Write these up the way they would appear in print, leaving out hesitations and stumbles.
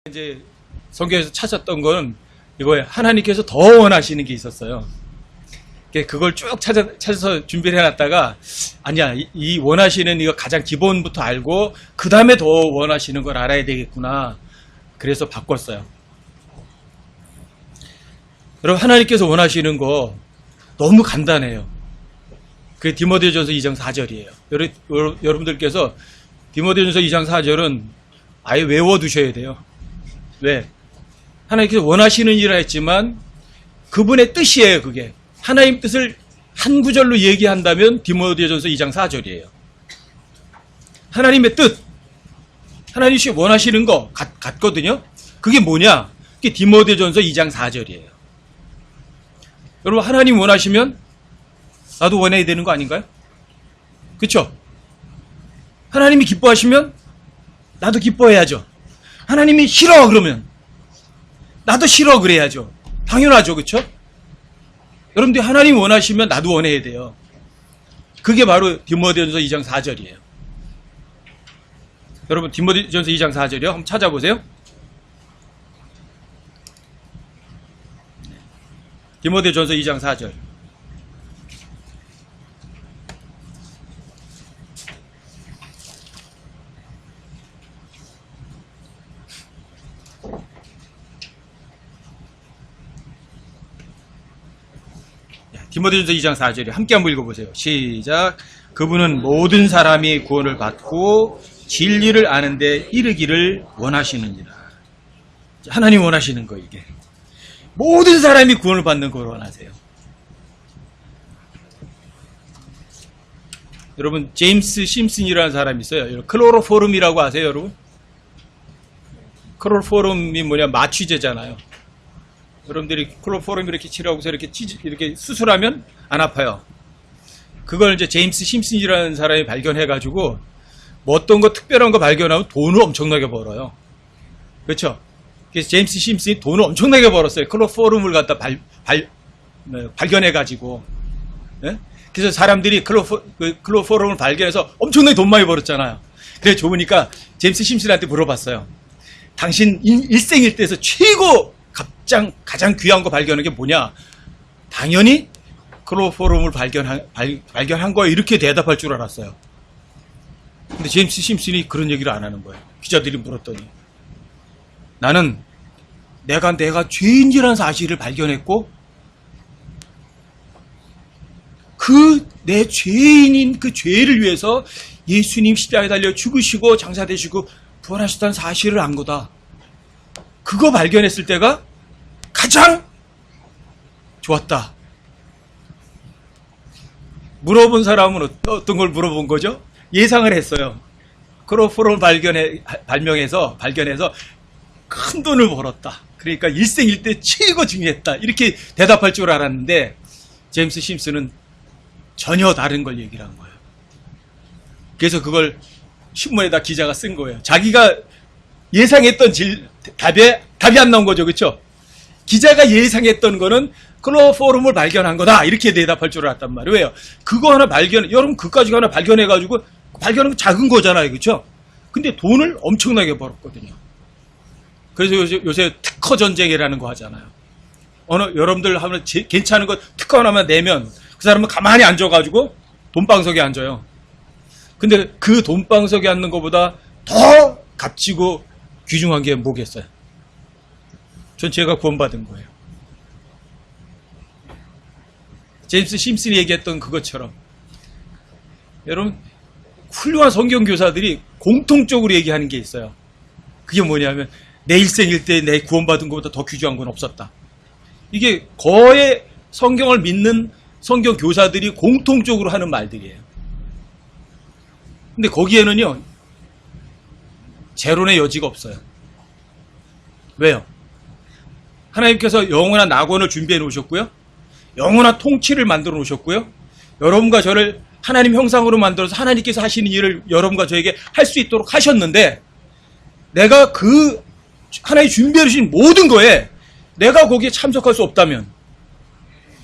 이제 성경에서 찾았던 건 이거예요. 하나님께서 더 원하시는 게 있었어요. 그걸 쭉 찾아서 준비를 해놨다가 아니야, 이 원하시는 이거 가장 기본부터 알고 그 다음에 더 원하시는 걸 알아야 되겠구나. 그래서 바꿨어요. 여러분, 하나님께서 원하시는 거 너무 간단해요. 그게 디모데전서 2장 4절이에요. 여러분들께서 디모데전서 2장 4절은 아예 외워두셔야 돼요. 왜? 하나님께서 원하시는 일이라 했지만 그분의 뜻이에요. 그게 하나님 뜻을 한 구절로 얘기한다면 디모데전서 2장 4절이에요. 하나님의 뜻, 하나님이 원하시는 거 같거든요. 그게 뭐냐? 그게 디모데전서 2장 4절이에요. 여러분, 하나님 원하시면 나도 원해야 되는 거 아닌가요? 그렇죠? 하나님이 기뻐하시면 나도 기뻐해야죠. 하나님이 싫어 그러면 나도 싫어 그래야죠. 당연하죠. 그렇죠? 여러분들 하나님 원하시면 나도 원해야 돼요. 그게 바로 디모데전서 2장 4절이에요. 여러분, 디모데전서 2장 4절이요. 한번 찾아보세요. 디모데전서 2장 4절. 디모데전서 2장 4절에 함께 한번 읽어보세요. 시작. 그분은 모든 사람이 구원을 받고 진리를 아는데 이르기를 원하시느니라. 하나님 원하시는 거 이게. 모든 사람이 구원을 받는 걸 원하세요. 여러분, 제임스 심슨이라는 사람이 있어요. 클로로포름이라고 아세요, 여러분? 클로로포름이 뭐냐? 마취제잖아요. 여러분들이 클로로포름 이렇게 칠하고서 이렇게 수술하면 안 아파요. 그걸 이제 제임스 심슨이라는 사람이 발견해가지고 뭐 어떤 거 특별한 거 발견하면 돈을 엄청나게 벌어요. 그렇죠? 그래서 제임스 심슨이 돈을 엄청나게 벌었어요. 클로로포름을 갖다 발견해가지고. 네? 그래서 사람들이 클로로포름을 발견해서 엄청나게 돈 많이 벌었잖아요. 그래서 좋으니까 제임스 심슨한테 물어봤어요. 당신 일생일대에서 최고 가장 귀한 거 발견한 게 뭐냐? 당연히 클로로포름을 발견한 거예요. 이렇게 대답할 줄 알았어요. 근데 제임스 심슨이 그런 얘기를 안 하는 거예요. 기자들이 물었더니 나는 내가 죄인이라는 사실을 발견했고 내 죄인인 그 죄를 위해서 예수님 십자가에 달려 죽으시고 장사되시고 부활하셨다는 사실을 안 거다. 그거 발견했을 때가 가장 좋았다. 물어본 사람은 어떤 걸 물어본 거죠? 예상을 했어요. 클로로포름을 발견해서 큰 돈을 벌었다. 그러니까 일생일대 최고 중요했다. 이렇게 대답할 줄 알았는데 제임스 심슨은 전혀 다른 걸 얘기를 한 거예요. 그래서 그걸 신문에다 기자가 쓴 거예요. 자기가 예상했던 답이 안 나온 거죠. 그렇죠? 기자가 예상했던 거는 클로로포름을 발견한 거다. 이렇게 대답할 줄 알았단 말이에요. 왜요? 그거 하나 여러분 그까지 하나 발견해가지고 발견한 건 작은 거잖아요. 그렇죠? 근데 돈을 엄청나게 벌었거든요. 그래서 요새 특허 전쟁이라는 거 하잖아요. 여러분들 하면 괜찮은 거 특허 하나만 내면 그 사람은 가만히 앉아가지고 돈방석에 앉아요. 근데 그 돈방석에 앉는 것보다 더 값지고 귀중한 게 뭐겠어요? 전 제가 구원받은 거예요. 제임스 심슨이 얘기했던 그것처럼 여러분, 훌륭한 성경교사들이 공통적으로 얘기하는 게 있어요. 그게 뭐냐면 내 일생일대에 내 구원받은 것보다 더 귀중한 건 없었다. 이게 거의 성경을 믿는 성경교사들이 공통적으로 하는 말들이에요. 근데 거기에는요, 재론의 여지가 없어요. 왜요? 하나님께서 영원한 낙원을 준비해 놓으셨고요. 영원한 통치를 만들어 놓으셨고요. 여러분과 저를 하나님 형상으로 만들어서 하나님께서 하시는 일을 여러분과 저에게 할 수 있도록 하셨는데 내가 그 하나님 준비해 주신 모든 거에 내가 거기에 참석할 수 없다면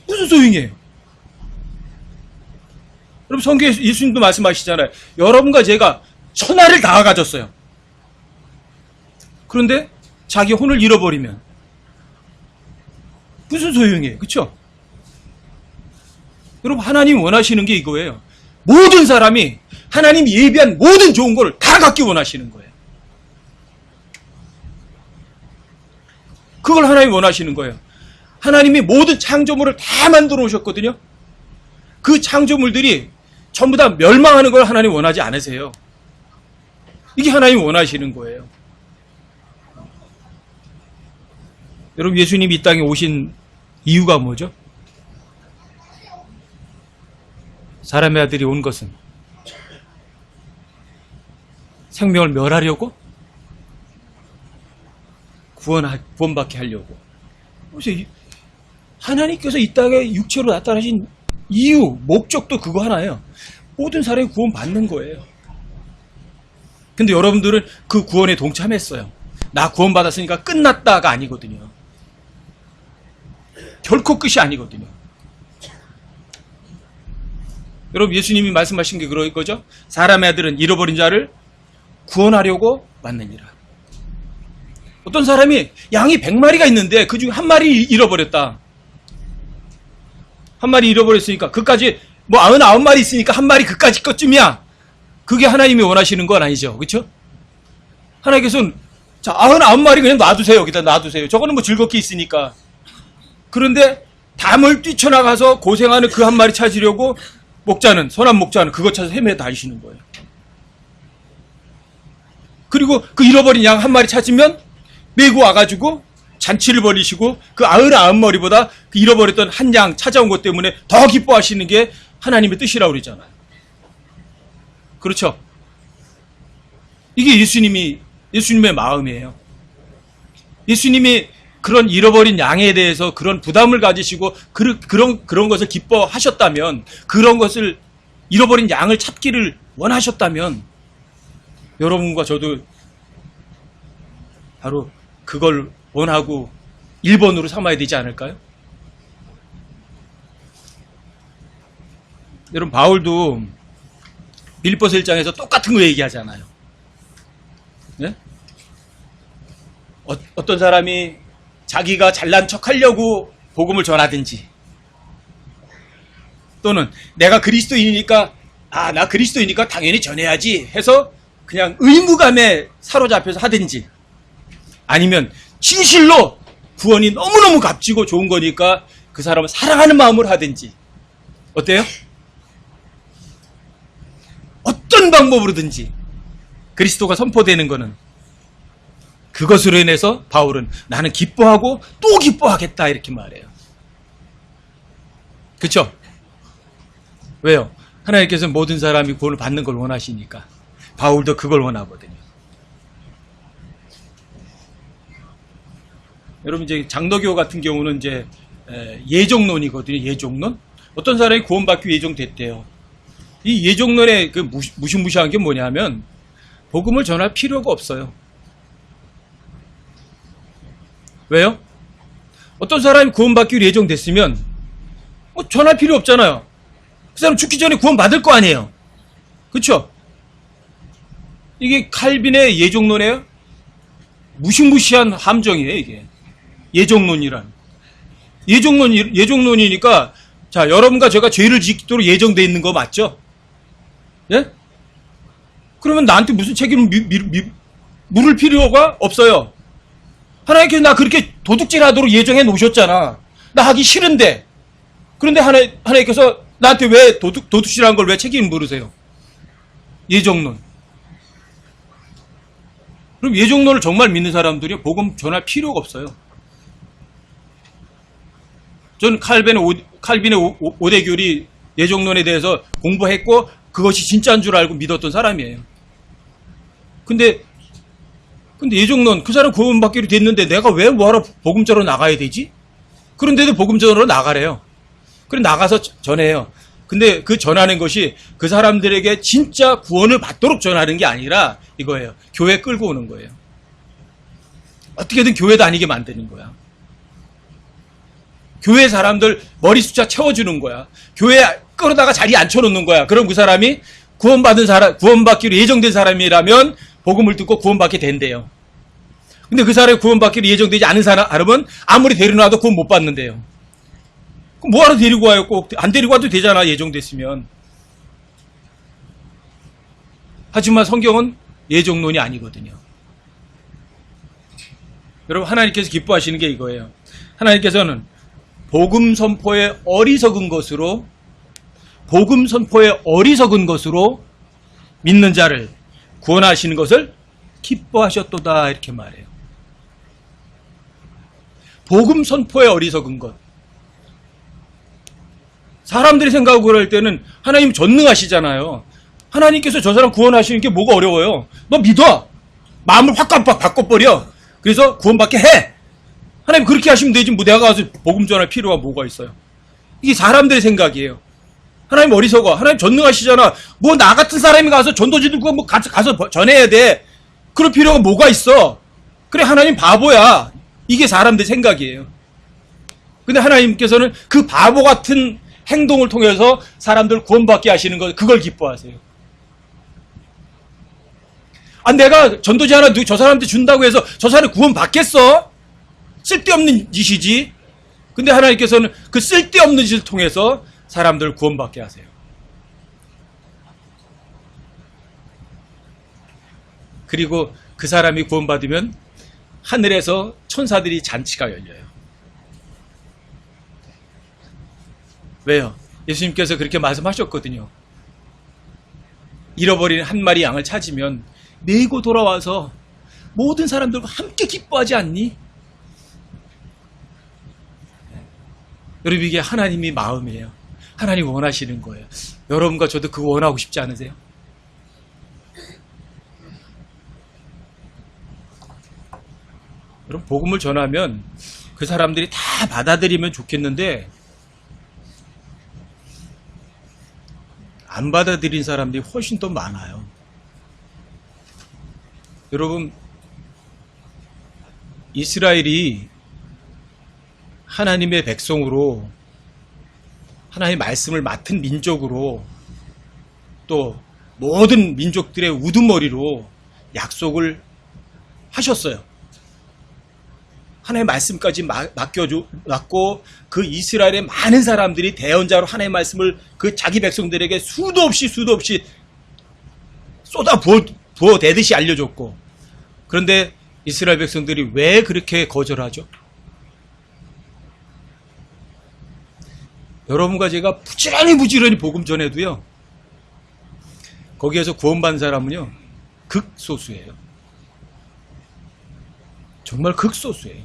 무슨 소용이에요? 여러분, 성경에 예수님도 말씀하시잖아요. 여러분과 제가 천하를 다 가졌어요. 그런데 자기 혼을 잃어버리면 무슨 소용이에요? 그렇죠? 여러분, 하나님 원하시는 게 이거예요. 모든 사람이 하나님이 예비한 모든 좋은 걸 다 갖기 원하시는 거예요. 그걸 하나님이 원하시는 거예요. 하나님이 모든 창조물을 다 만들어 오셨거든요. 그 창조물들이 전부 다 멸망하는 걸 하나님 원하지 않으세요. 이게 하나님 원하시는 거예요. 여러분, 예수님이 이 땅에 오신 이유가 뭐죠? 사람의 아들이 온 것은 생명을 멸하려고? 구원받게 하려고. 그래서 하나님께서 이 땅에 육체로 나타나신 이유, 목적도 그거 하나예요. 모든 사람이 구원받는 거예요. 근데 여러분들은 그 구원에 동참했어요. 나 구원받았으니까 끝났다가 아니거든요. 결코 끝이 아니거든요. 여러분, 예수님이 말씀하신 게 그런 거죠? 사람의 아들은 잃어버린 자를 구원하려고 왔느니라. 어떤 사람이 양이 100마리가 있는데 그 중에 한 마리 잃어버렸다. 한 마리 잃어버렸으니까 그까지 99마리 있으니까 한 마리 그까지 것쯤이야. 그게 하나님이 원하시는 건 아니죠. 그렇죠? 하나님께서는 자, 99마리 그냥 놔두세요. 여기다 놔두세요. 저거는 즐겁게 있으니까. 그런데 담을 뛰쳐나가서 고생하는 그 한 마리 찾으려고 선한 목자는 그것 찾아서 헤매 다니시는 거예요. 그리고 그 잃어버린 양 한 마리 찾으면 메고 와가지고 잔치를 벌이시고 그 99마리보다 그 잃어버렸던 한 양 찾아온 것 때문에 더 기뻐하시는 게 하나님의 뜻이라고 그러잖아요. 그렇죠? 이게 예수님의 마음이에요. 예수님이 그런 잃어버린 양에 대해서 그런 부담을 가지시고 그런 것을 기뻐하셨다면, 그런 것을 잃어버린 양을 찾기를 원하셨다면 여러분과 저도 바로 그걸 원하고 1번으로 삼아야 되지 않을까요? 여러분, 바울도 빌립보서 1장에서 똑같은 거 얘기하잖아요. 네? 어떤 사람이 자기가 잘난 척 하려고 복음을 전하든지, 또는 내가 그리스도인이니까 나 그리스도이니까 당연히 전해야지 해서 그냥 의무감에 사로잡혀서 하든지, 아니면 진실로 구원이 너무너무 값지고 좋은 거니까 그 사람을 사랑하는 마음으로 하든지, 어때요? 어떤 방법으로든지 그리스도가 선포되는 거는 그것으로 인해서 바울은 나는 기뻐하고 또 기뻐하겠다 이렇게 말해요. 그렇죠? 왜요? 하나님께서는 모든 사람이 구원을 받는 걸 원하시니까. 바울도 그걸 원하거든요. 여러분, 이제 장로교 같은 경우는 이제 예종론이거든요. 예종론. 어떤 사람이 구원받기 예종됐대요. 이 예종론의 그 무시무시한 게 뭐냐면 복음을 전할 필요가 없어요. 왜요? 어떤 사람이 구원받기 예정됐으면 전할 필요 없잖아요. 그 사람 죽기 전에 구원받을 거 아니에요. 그렇죠? 이게 칼빈의 예종론의 무시무시한 함정이에요. 이게 예종론이란. 예종론이니까 자, 여러분과 제가 죄를 짓도록 예정되어 있는 거 맞죠? 예? 그러면 나한테 무슨 책임을 물을 필요가 없어요. 하나님께서 나 그렇게 도둑질하도록 예정해 놓으셨잖아. 나 하기 싫은데. 그런데 하나님께서 나한테 왜 도둑질한 걸 왜 책임을 물으세요? 예정론. 그럼 예정론을 정말 믿는 사람들이 복음 전할 필요가 없어요. 저는 칼빈의 5대 교리 예정론에 대해서 공부했고 그것이 진짜인 줄 알고 믿었던 사람이에요. 근데 예정론, 그 사람 구원받기로 됐는데 내가 왜 뭐하러 복음전으로 나가야 되지? 그런데도 복음전으로 나가래요. 그래 나가서 전해요. 근데 그 전하는 것이 그 사람들에게 진짜 구원을 받도록 전하는 게 아니라 이거예요. 교회 끌고 오는 거예요. 어떻게든 교회 다니게 만드는 거야. 교회 사람들 머리 숫자 채워주는 거야. 교회 끌어다가 자리에 앉혀놓는 거야. 그럼 그 사람이 구원받기로 예정된 사람이라면 복음을 듣고 구원받게 된대요. 근데 그 사람이 구원받기로 예정되지 않은 사람은 아무리 데려놔도 구원 못 받는데요. 그럼 뭐하러 데리고 와요? 꼭 안 데리고 와도 되잖아, 예정됐으면. 하지만 성경은 예정론이 아니거든요. 여러분, 하나님께서 기뻐하시는 게 이거예요. 하나님께서는 복음 선포에 어리석은 것으로 믿는 자를 구원하시는 것을 기뻐하셨도다, 이렇게 말해요. 복음 선포에 어리석은 것. 사람들이 생각을 할 때는 하나님 전능하시잖아요. 하나님께서 저 사람 구원하시는 게 뭐가 어려워요? 너 믿어. 마음을 확 바꿔버려. 그래서 구원받게 해. 하나님 그렇게 하시면 되지. 뭐 내가 가서 복음 전할 필요가 뭐가 있어요? 이게 사람들의 생각이에요. 하나님 어리석어. 하나님 전능하시잖아. 뭐 나 같은 사람이 가서 전도지 들고 뭐 가서 전해야 돼. 그럴 필요가 뭐가 있어? 그래, 하나님 바보야. 이게 사람들 생각이에요. 근데 하나님께서는 그 바보 같은 행동을 통해서 사람들 구원받게 하시는 것, 그걸 기뻐하세요. 아, 내가 전도지 하나 저 사람한테 준다고 해서 저 사람이 구원받겠어? 쓸데없는 짓이지. 근데 하나님께서는 그 쓸데없는 짓을 통해서 사람들을 구원받게 하세요. 그리고 그 사람이 구원받으면 하늘에서 천사들이 잔치가 열려요. 왜요? 예수님께서 그렇게 말씀하셨거든요. 잃어버린 한 마리 양을 찾으면 메고 돌아와서 모든 사람들과 함께 기뻐하지 않니? 여러분, 이게 하나님의 마음이에요. 하나님 원하시는 거예요. 여러분과 저도 그거 원하고 싶지 않으세요? 여러분, 복음을 전하면 그 사람들이 다 받아들이면 좋겠는데 안 받아들인 사람들이 훨씬 더 많아요. 여러분, 이스라엘이 하나님의 백성으로 하나님의 말씀을 맡은 민족으로 또 모든 민족들의 우두머리로 약속을 하셨어요. 하나님의 말씀까지 맡고 그 이스라엘의 많은 사람들이 대언자로 하나님의 말씀을 그 자기 백성들에게 수도 없이 쏟아 부어대듯이 알려줬고, 그런데 이스라엘 백성들이 왜 그렇게 거절하죠? 여러분과 제가 부지런히 복음 전해도요, 거기에서 구원받은 사람은요 극소수예요. 정말 극소수예요.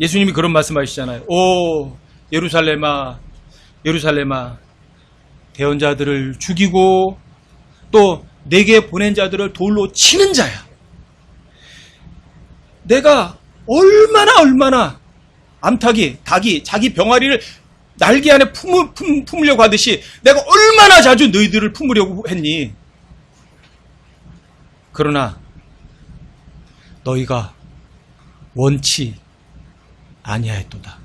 예수님이 그런 말씀하시잖아요. 오 예루살렘아, 예루살렘아, 대언자들을 죽이고 또 내게 보낸 자들을 돌로 치는 자야. 내가 얼마나 닭이 자기 병아리를 날개 안에 품으려고 하듯이 내가 얼마나 자주 너희들을 품으려고 했니? 그러나 너희가 원치 아니하였도다.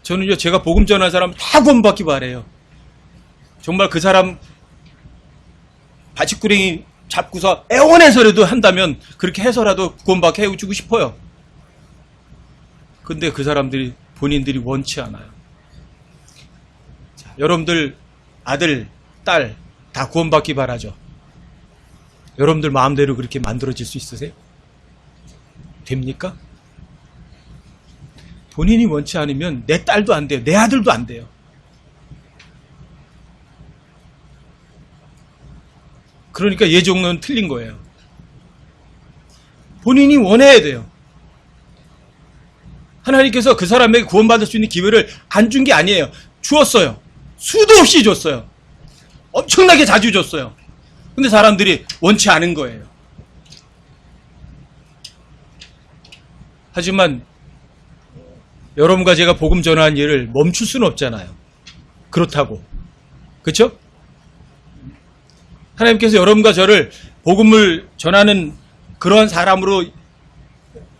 저는요, 제가 복음 전한 사람 다 구원받기 바래요. 정말 그 사람 바치구랭이 잡고서 애원해서라도 한다면 그렇게 해서라도 구원받게 해주고 싶어요. 근데 그 사람들이 본인들이 원치 않아요. 자, 여러분들 아들, 딸 다 구원받기 바라죠. 여러분들 마음대로 그렇게 만들어질 수 있으세요? 됩니까? 본인이 원치 않으면 내 딸도 안 돼요. 내 아들도 안 돼요. 그러니까 예정론은 틀린 거예요. 본인이 원해야 돼요. 하나님께서 그 사람에게 구원받을 수 있는 기회를 안 준 게 아니에요. 주었어요. 수도 없이 줬어요. 엄청나게 자주 줬어요. 근데 사람들이 원치 않은 거예요. 하지만 여러분과 제가 복음 전하는 일을 멈출 수는 없잖아요. 그렇다고. 그렇죠? 하나님께서 여러분과 저를 복음을 전하는 그런 사람으로,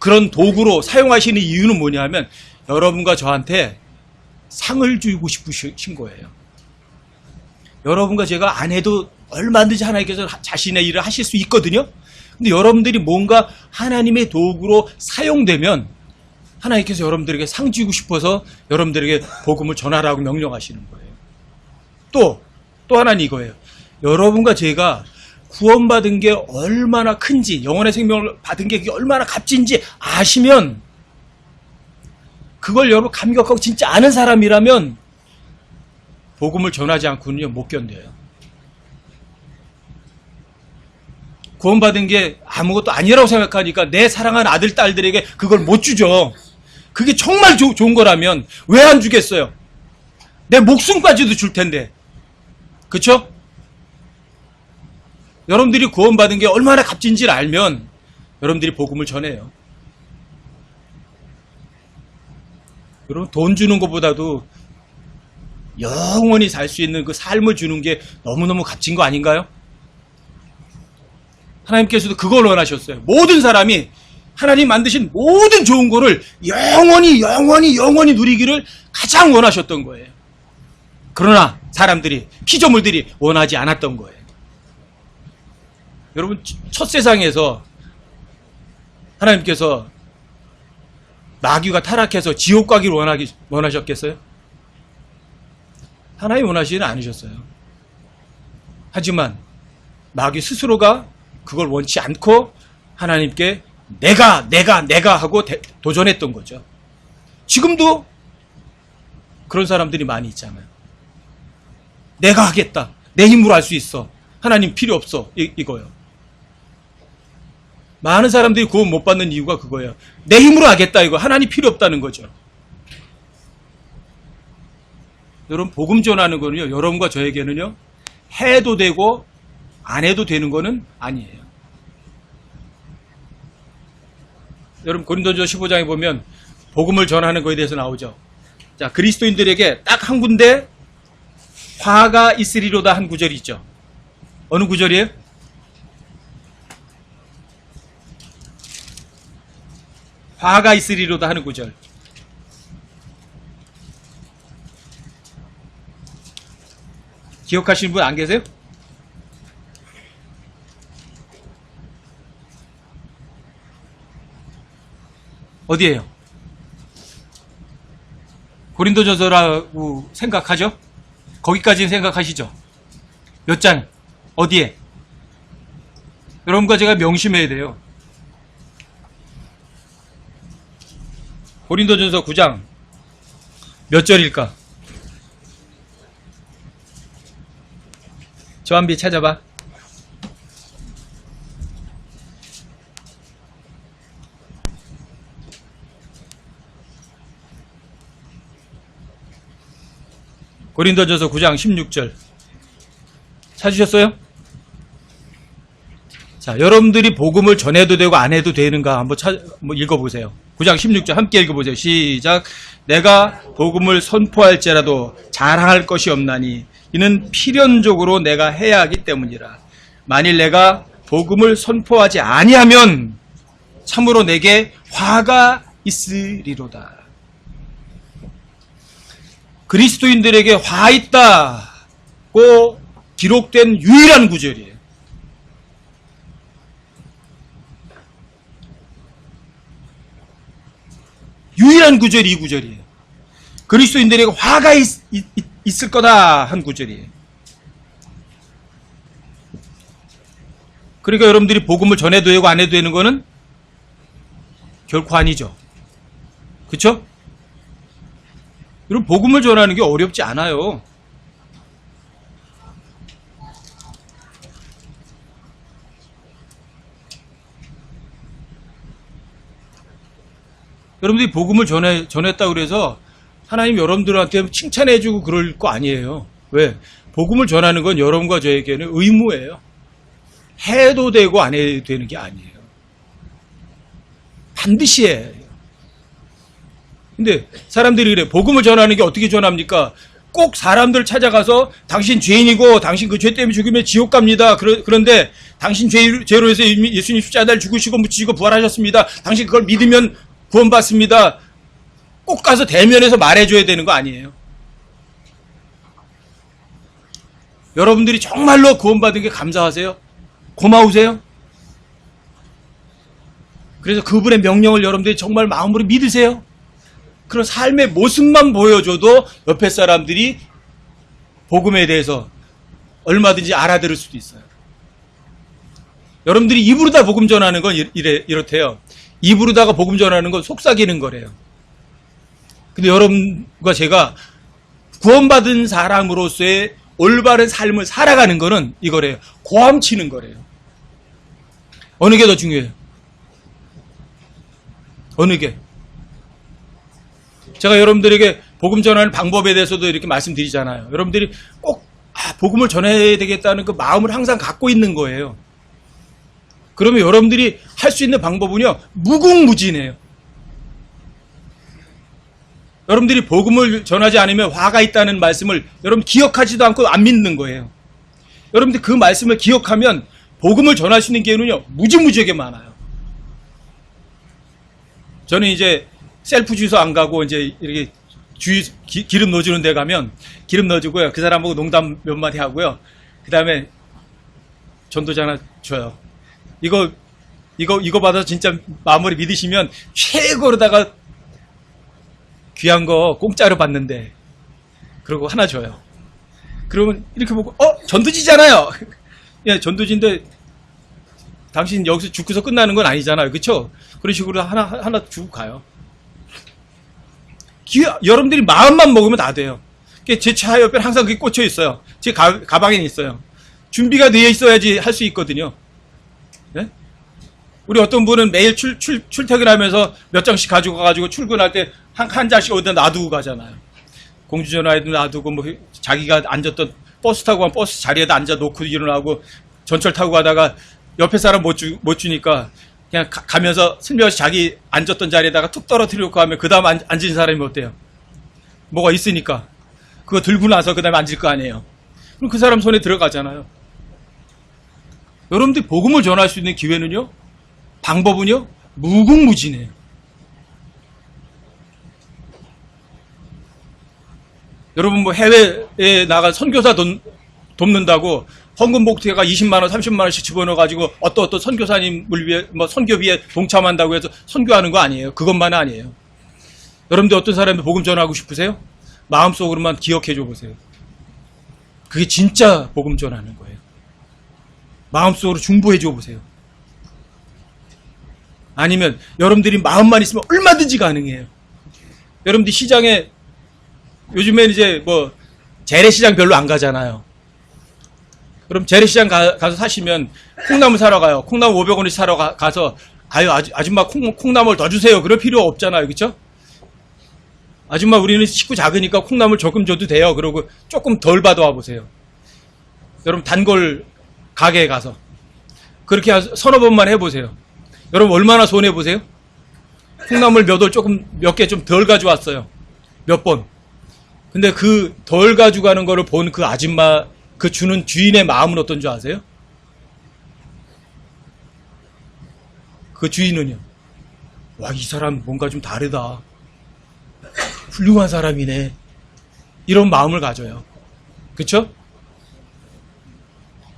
그런 도구로 사용하시는 이유는 뭐냐면 여러분과 저한테 상을 주고 싶으신 거예요. 여러분과 제가 안 해도 얼마든지 하나님께서 자신의 일을 하실 수 있거든요. 근데 여러분들이 뭔가 하나님의 도구로 사용되면 하나님께서 여러분들에게 상 주고 싶어서 여러분들에게 복음을 전하라고 명령하시는 거예요. 또 하나는 이거예요. 여러분과 제가 구원받은 게 얼마나 큰지, 영원의 생명을 받은 게 얼마나 값진지 아시면, 그걸 여러분 감격하고 진짜 아는 사람이라면 복음을 전하지 않고는요 못 견뎌요. 구원받은 게 아무것도 아니라고 생각하니까 내 사랑하는 아들, 딸들에게 그걸 못 주죠. 그게 정말 좋은 거라면 왜 안 주겠어요? 내 목숨까지도 줄 텐데. 그쵸? 여러분들이 구원받은 게 얼마나 값진지를 알면 여러분들이 복음을 전해요. 여러분, 돈 주는 것보다도 영원히 살 수 있는 그 삶을 주는 게 너무너무 값진 거 아닌가요? 하나님께서도 그걸 원하셨어요. 모든 사람이 하나님 만드신 모든 좋은 거를 영원히 누리기를 가장 원하셨던 거예요. 그러나 사람들이, 피조물들이 원하지 않았던 거예요. 여러분, 첫 세상에서 하나님께서 마귀가 타락해서 지옥 가기를 원하셨겠어요? 하나님 원하시지는 않으셨어요. 하지만 마귀 스스로가 그걸 원치 않고 하나님께 내가 하고 도전했던 거죠. 지금도 그런 사람들이 많이 있잖아요. 내가 하겠다. 내 힘으로 할 수 있어. 하나님 필요 없어. 이거요. 많은 사람들이 구원 못 받는 이유가 그거예요. 내 힘으로 하겠다. 이거 하나님 필요 없다는 거죠. 여러분, 복음 전하는 거는요, 여러분과 저에게는요, 해도 되고 안 해도 되는 거는 아니에요. 여러분, 고린도전서 15장에 보면 복음을 전하는 거에 대해서 나오죠. 자, 그리스도인들에게 딱 한 군데 화가 있으리로다 한 구절이 있죠. 어느 구절이에요? 화가 있으리로다 하는 구절. 기억하시는 분 안 계세요? 어디에요? 고린도전서라고 생각하죠? 거기까지는 생각하시죠? 몇 장? 어디에? 여러분과 제가 명심해야 돼요. 고린도전서 9장 몇 절일까? 저한비 찾아봐. 고린도전서 9장 16절 찾으셨어요? 자, 여러분들이 복음을 전해도 되고 안 해도 되는가 한번 읽어보세요. 9장 16절 함께 읽어보세요. 시작. 내가 복음을 선포할지라도 자랑할 것이 없나니 이는 필연적으로 내가 해야 하기 때문이라. 만일 내가 복음을 선포하지 아니하면 참으로 내게 화가 있으리로다. 그리스도인들에게 화 있다고 기록된 유일한 구절이에요. 유일한 구절이 이 구절이에요. 그리스도인들에게 화가 있을 거다 한 구절이에요. 그러니까 여러분들이 복음을 전해도 되고 안 해도 되는 거는 결코 아니죠. 그렇죠? 여러분, 복음을 전하는 게 어렵지 않아요. 여러분들이 복음을 전했다고 그래서 하나님 여러분들한테 칭찬해주고 그럴 거 아니에요. 왜? 복음을 전하는 건 여러분과 저에게는 의무예요. 해도 되고 안 해도 되는 게 아니에요. 반드시 해요. 근데 사람들이 그래. 복음을 전하는 게 어떻게 전합니까? 꼭 사람들 찾아가서 당신 죄인이고 당신 그 죄 때문에 죽으면 지옥 갑니다. 그런데 당신 죄로 해서 예수님 십자가를 죽으시고 묻히시고 부활하셨습니다. 당신 그걸 믿으면 구원받습니다. 꼭 가서 대면해서 말해줘야 되는 거 아니에요. 여러분들이 정말로 구원받은 게 감사하세요? 고마우세요? 그래서 그분의 명령을 여러분들이 정말 마음으로 믿으세요? 그런 삶의 모습만 보여줘도 옆에 사람들이 복음에 대해서 얼마든지 알아들을 수도 있어요. 여러분들이 입으로 다 복음 전하는 건 이렇대요. 입으로다가 복음 전하는 건 속삭이는 거래요. 근데 여러분과 제가 구원받은 사람으로서의 올바른 삶을 살아가는 거는 이거래요. 고함치는 거래요. 어느 게 더 중요해요? 어느 게? 제가 여러분들에게 복음 전하는 방법에 대해서도 이렇게 말씀드리잖아요. 여러분들이 꼭 복음을 전해야 되겠다는 그 마음을 항상 갖고 있는 거예요. 그러면 여러분들이 할 수 있는 방법은요, 무궁무진해요. 여러분들이 복음을 전하지 않으면 화가 있다는 말씀을 여러분 기억하지도 않고 안 믿는 거예요. 여러분들 그 말씀을 기억하면 복음을 전할 수 있는 기회는요, 무지무지하게 많아요. 저는 이제 셀프 주유소 안 가고 이제 이렇게 기름 넣어주는 데 가면 기름 넣어주고요. 그 사람 보고 농담 몇 마디 하고요. 그 다음에 전도자 하나 줘요. 이거 받아서 진짜 마무리 믿으시면 최고로다가 귀한 거 공짜로 받는데, 그러고 하나 줘요. 그러면 이렇게 보고, 전도지잖아요. 예, 전도지인데, 당신 여기서 죽고서 끝나는 건 아니잖아요. 그쵸? 그런 식으로 하나 주고 가요. 여러분들이 마음만 먹으면 다 돼요. 제 차 옆에 항상 그게 꽂혀 있어요. 제 가방에 있어요. 준비가 되어 있어야지 할 수 있거든요. 네? 우리 어떤 분은 매일 출퇴근하면서 몇 장씩 가지고 가가지고 출근할 때 한 장씩 어디다 놔두고 가잖아요. 공주전화에도 놔두고, 뭐, 자기가 앉았던 버스 타고 간 버스 자리에다 앉아 놓고 일어나고, 전철 타고 가다가 옆에 사람 못 주니까 그냥 가면서 슬며시 자기 앉았던 자리에다가 툭 떨어뜨리고 하면 그 다음 앉은 사람이 어때요? 뭐가 있으니까. 그거 들고 나서 그 다음에 앉을 거 아니에요. 그럼 그 사람 손에 들어가잖아요. 여러분들이 복음을 전할 수 있는 기회는요, 방법은요, 무궁무진해요. 여러분 뭐 해외에 나가 선교사 돕는다고 헌금 목표가 20만원, 30만원씩 집어넣어가지고 어떤 선교사님을 위해, 뭐 선교비에 동참한다고 해서 선교하는 거 아니에요. 그것만은 아니에요. 여러분들 어떤 사람이 복음 전하고 싶으세요? 마음속으로만 기억해줘 보세요. 그게 진짜 복음 전하는 거예요. 마음속으로 중보해줘 보세요. 아니면 여러분들이 마음만 있으면 얼마든지 가능해요. 여러분들이 시장에 요즘엔 이제 뭐 재래시장 별로 안 가잖아요. 그럼 재래시장 가서 사시면 콩나물 사러 가요. 콩나물 500원씩 사러 가서 아줌마 콩나물 더 주세요. 그럴 필요 없잖아요. 그렇죠? 아줌마 우리는 식구 작으니까 콩나물 조금 줘도 돼요. 그러고 조금 덜 받아와 보세요. 여러분 단골 가게에 가서 그렇게 서너 번만 해보세요. 여러분 얼마나 손해보세요? 콩나물 몇 개 좀 덜 가져왔어요. 몇 번. 근데 그 덜 가져가는 거를 본 그 아줌마, 그 주는 주인의 마음은 어떤 줄 아세요? 그 주인은요, 와, 이 사람 뭔가 좀 다르다. 훌륭한 사람이네. 이런 마음을 가져요. 그쵸?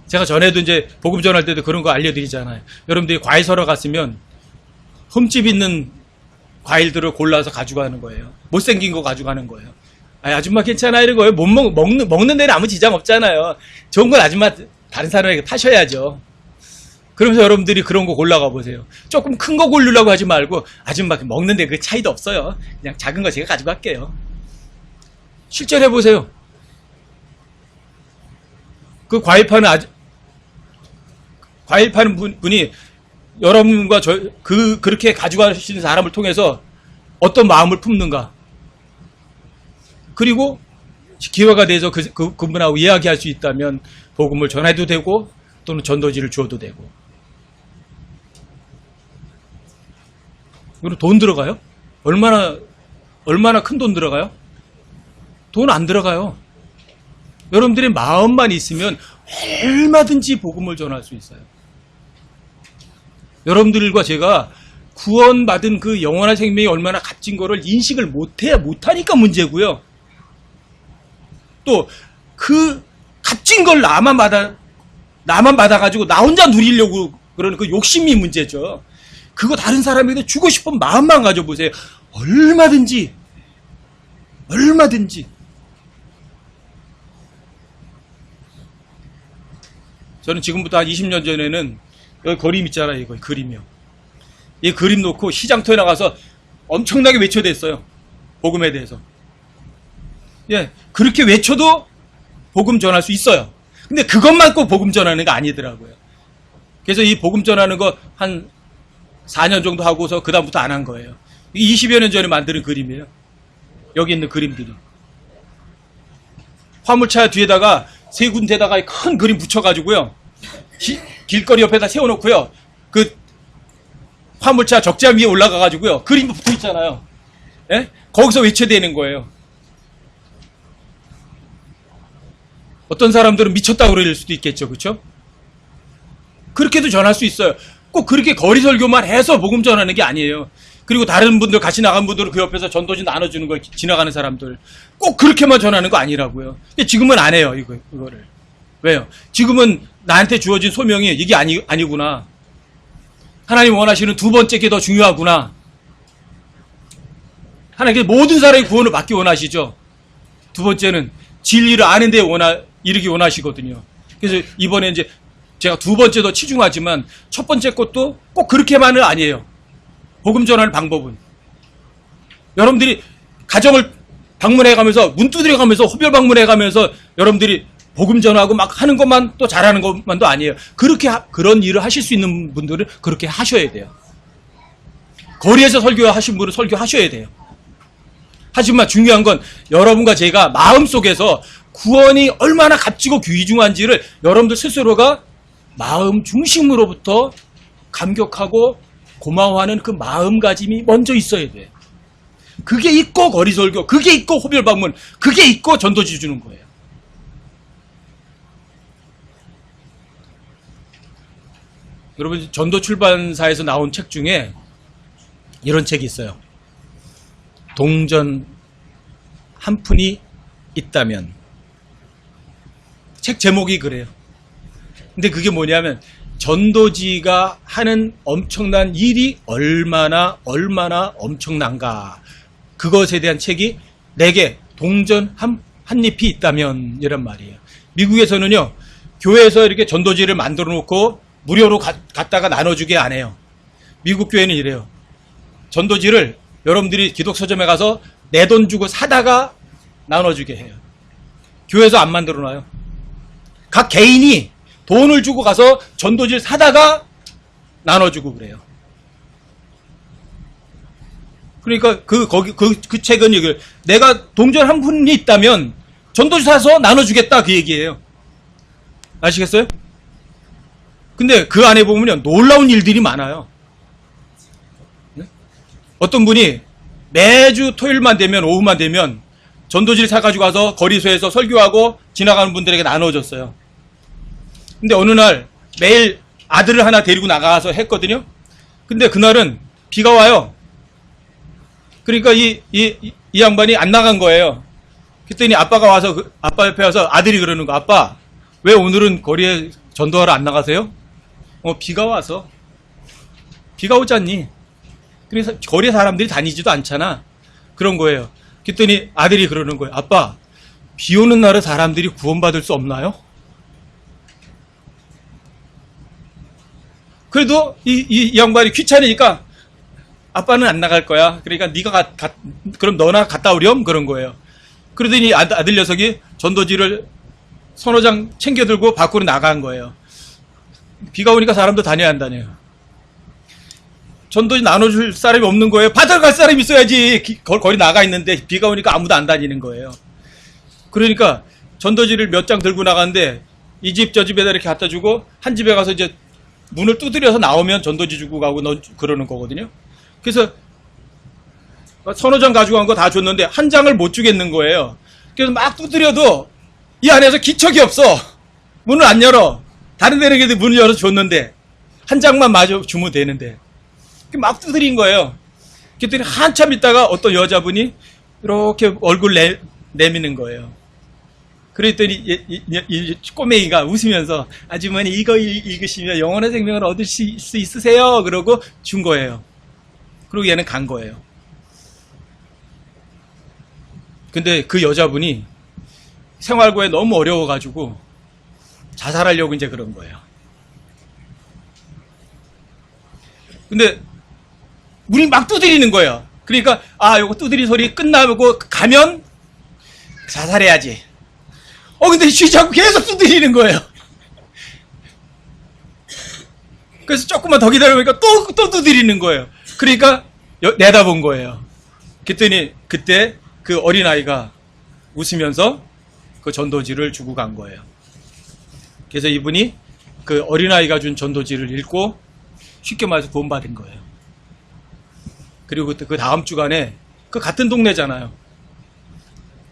제가 전에도 이제 복음 전할 때도 그런 거 알려드리잖아요. 여러분들이 과일 사러 갔으면 흠집 있는 과일들을 골라서 가져가는 거예요. 못생긴 거 가져가는 거예요. 아줌마 괜찮아 이런 거예요. 먹는 데는 아무 지장 없잖아요. 좋은 건 아줌마 다른 사람에게 파셔야죠. 그러면서 여러분들이 그런 거 골라가 보세요. 조금 큰 거 고르려고 하지 말고 아줌마 먹는데 그 차이도 없어요. 그냥 작은 거 제가 가져갈게요. 실제로 해보세요. 그 과일 파는 분이 여러분과 그렇게 가져가시는 사람을 통해서 어떤 마음을 품는가. 그리고 기회가 돼서 그분하고 이야기할 수 있다면 복음을 전해도 되고 또는 전도지를 주어도 되고. 그리고 돈 들어가요? 얼마나 큰 돈 들어가요? 돈 안 들어가요. 여러분들의 마음만 있으면 얼마든지 복음을 전할 수 있어요. 여러분들과 제가 구원받은 그 영원한 생명이 얼마나 값진 거를 인식을 못하니까 문제고요. 또 그 값진 걸 나만 받아가지고 나 혼자 누리려고 그러는 그 욕심이 문제죠. 그거 다른 사람에게 주고 싶은 마음만 가져보세요. 얼마든지. 저는 지금부터 한 20년 전에는 여기 그림 있잖아요. 이거 그림이요. 이 그림 놓고 시장터에 나가서 엄청나게 외쳐댔어요. 복음에 대해서. 예, 그렇게 외쳐도 복음 전할 수 있어요. 근데 그것만 꼭 복음 전하는 거 아니더라고요. 그래서 이 복음 전하는 거 한 4년 정도 하고서 그 다음부터 안 한 거예요. 20여 년 전에 만드는 그림이에요. 여기 있는 그림들이. 화물차 뒤에다가 세 군데다가 큰 그림 붙여가지고요. 길거리 옆에다 세워놓고요. 그 화물차 적재 위에 올라가가지고요. 그림 붙어 있잖아요. 예? 거기서 외쳐대는 거예요. 어떤 사람들은 미쳤다고 그럴 수도 있겠죠. 그렇죠? 그렇게도 전할 수 있어요. 꼭 그렇게 거리 설교만 해서 복음 전하는 게 아니에요. 그리고 다른 분들 같이 나간 분들은 그 옆에서 전도지 나눠주는 거 지나가는 사람들 꼭 그렇게만 전하는 거 아니라고요. 근데 지금은 안 해요. 이거를. 왜요? 지금은 나한테 주어진 소명이 이게 아니구나. 하나님 원하시는 두 번째 게 더 중요하구나. 하나님께 모든 사람의 구원을 받기 원하시죠. 두 번째는 진리를 아는 데 이르기 원하시거든요. 그래서 이번에 이제 제가 두 번째도 치중하지만 첫 번째 것도 꼭 그렇게만은 아니에요. 복음 전하는 방법은. 여러분들이 가정을 방문해가면서 문 두드려가면서 호별 방문해가면서 여러분들이 복음 전하고 막 하는 것만 또 잘하는 것만도 아니에요. 그런 일을 하실 수 있는 분들은 그렇게 하셔야 돼요. 거리에서 설교하신 분은 설교하셔야 돼요. 하지만 중요한 건 여러분과 제가 마음속에서 구원이 얼마나 값지고 귀중한지를 여러분들 스스로가 마음 중심으로부터 감격하고 고마워하는 그 마음가짐이 먼저 있어야 돼요. 그게 있고 거리설교, 그게 있고 호별방문, 그게 있고 전도지 주는 거예요. 여러분 전도 출판사에서 나온 책 중에 이런 책이 있어요. 동전 한 푼이 있다면. 책 제목이 그래요. 근데 그게 뭐냐면 전도지가 하는 엄청난 일이 얼마나 엄청난가. 그것에 대한 책이 내게 동전 한 잎이 있다면 이란 말이에요. 미국에서는요. 교회에서 이렇게 전도지를 만들어 놓고 무료로 갖다가 나눠주게 안 해요. 미국 교회는 이래요. 전도지를 여러분들이 기독서점에 가서 내 돈 주고 사다가 나눠주게 해요. 교회에서 안 만들어 놔요. 각 개인이 돈을 주고 가서 전도지를 사다가 나눠주고 그래요. 그러니까 그 책은 이걸 내가 동전 한 푼이 있다면 전도지 사서 나눠주겠다 그 얘기예요. 아시겠어요? 근데 그 안에 보면요 놀라운 일들이 많아요. 네? 어떤 분이 매주 토요일만 되면 오후만 되면 전도지를 사가지고 가서 거리소에서 설교하고 지나가는 분들에게 나눠줬어요. 근데 어느 날 매일 아들을 하나 데리고 나가서 했거든요. 근데 그날은 비가 와요. 그러니까 이 양반이 안 나간 거예요. 그랬더니 아빠가 와서 아빠 옆에 와서 아들이 그러는 거. 아빠 왜 오늘은 거리에 전도하러 안 나가세요? 비가 와서. 비가 오잖니. 그래서 거리에 사람들이 다니지도 않잖아. 그런 거예요. 그랬더니 아들이 그러는 거예요. 아빠 비 오는 날에 사람들이 구원받을 수 없나요? 그래도 이 양반이 귀찮으니까 아빠는 안 나갈 거야. 그러니까 네가 그럼 너나 갔다 오렴 그런 거예요. 그러더니 아들 녀석이 전도지를 서너 장 챙겨 들고 밖으로 나간 거예요. 비가 오니까 사람도 다녀야 한다네요. 전도지 나눠줄 사람이 없는 거예요. 받아갈 사람이 있어야지. 거리 나가 있는데 비가 오니까 아무도 안 다니는 거예요. 그러니까 전도지를 몇 장 들고 나갔는데 이 집 저 집에다 이렇게 갖다 주고 한 집에 가서 이제 문을 두드려서 나오면 전도지 주고 가고 그러는 거거든요. 그래서 서너 장 가지고 간 거 다 줬는데 한 장을 못 주겠는 거예요. 그래서 막 두드려도 이 안에서 기척이 없어. 문을 안 열어. 다른 데는 문을 열어서 줬는데 한 장만 마저 주면 되는데 막 두드린 거예요. 그랬더니 한참 있다가 어떤 여자분이 이렇게 얼굴 내미는 거예요. 그랬더니 이 꼬맹이가 웃으면서 아주머니 이거 읽으시면 영원한 생명을 얻을 수 있으세요. 그러고 준 거예요. 그리고 얘는 간 거예요. 근데 그 여자분이 생활고에 너무 어려워가지고 자살하려고 이제 그런 거예요. 근데 문이 막 두드리는 거예요. 그러니까 요거 두드리 소리 끝나고 가면 자살해야지. 근데 쉬지 않고 계속 두드리는 거예요. 그래서 조금만 더 기다려보니까 또 두드리는 거예요. 그러니까 내다본 거예요. 그랬더니 그때 그 어린아이가 웃으면서 그 전도지를 주고 간 거예요. 그래서 이분이 그 어린아이가 준 전도지를 읽고 쉽게 말해서 구원받은 거예요. 그리고 그 다음 주간에 그 같은 동네잖아요.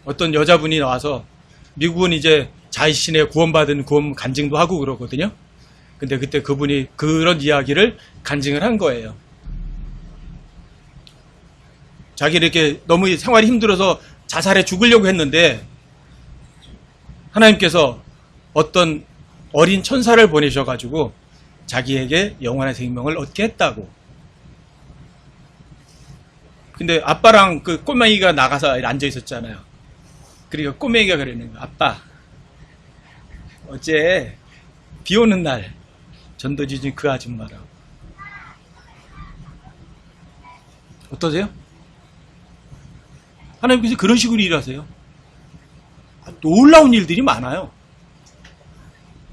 어떤 여자분이 나와서 미국은 이제 자신의 구원받은 구원 간증도 하고 그러거든요. 근데 그때 그분이 그런 이야기를 간증을 한 거예요. 자기는 이렇게 너무 생활이 힘들어서 자살해 죽으려고 했는데 하나님께서 어떤 어린 천사를 보내셔가지고 자기에게 영원한 생명을 얻게 했다고. 근데 아빠랑 그 꼬맹이가 나가서 앉아 있었잖아요. 그러니까 꼬맹이가 그러는 거예요. 아빠, 어제 비 오는 날 전도지 준 그 아줌마랑. 어떠세요? 하나님께서 그런 식으로 일하세요. 놀라운 일들이 많아요.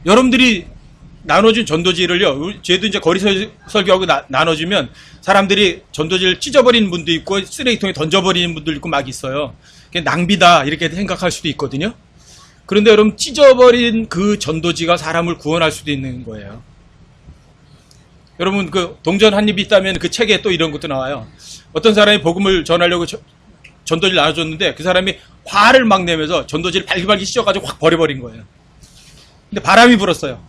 여러분들이 나눠준 전도지를요, 쟤도 이제 거리 설교하고 나눠주면 사람들이 전도지를 찢어버리는 분도 있고 쓰레기통에 던져버리는 분도 있고 막 있어요. 그게 낭비다 이렇게 생각할 수도 있거든요. 그런데 여러분, 찢어버린 그 전도지가 사람을 구원할 수도 있는 거예요. 여러분, 그 동전 한 입이 있다면 그 책에 또 이런 것도 나와요. 어떤 사람이 복음을 전하려고 전도지를 나눠줬는데 그 사람이 화를 막 내면서 전도지를 발기발기 찢어가지고 확 버려버린 거예요. 근데 바람이 불었어요.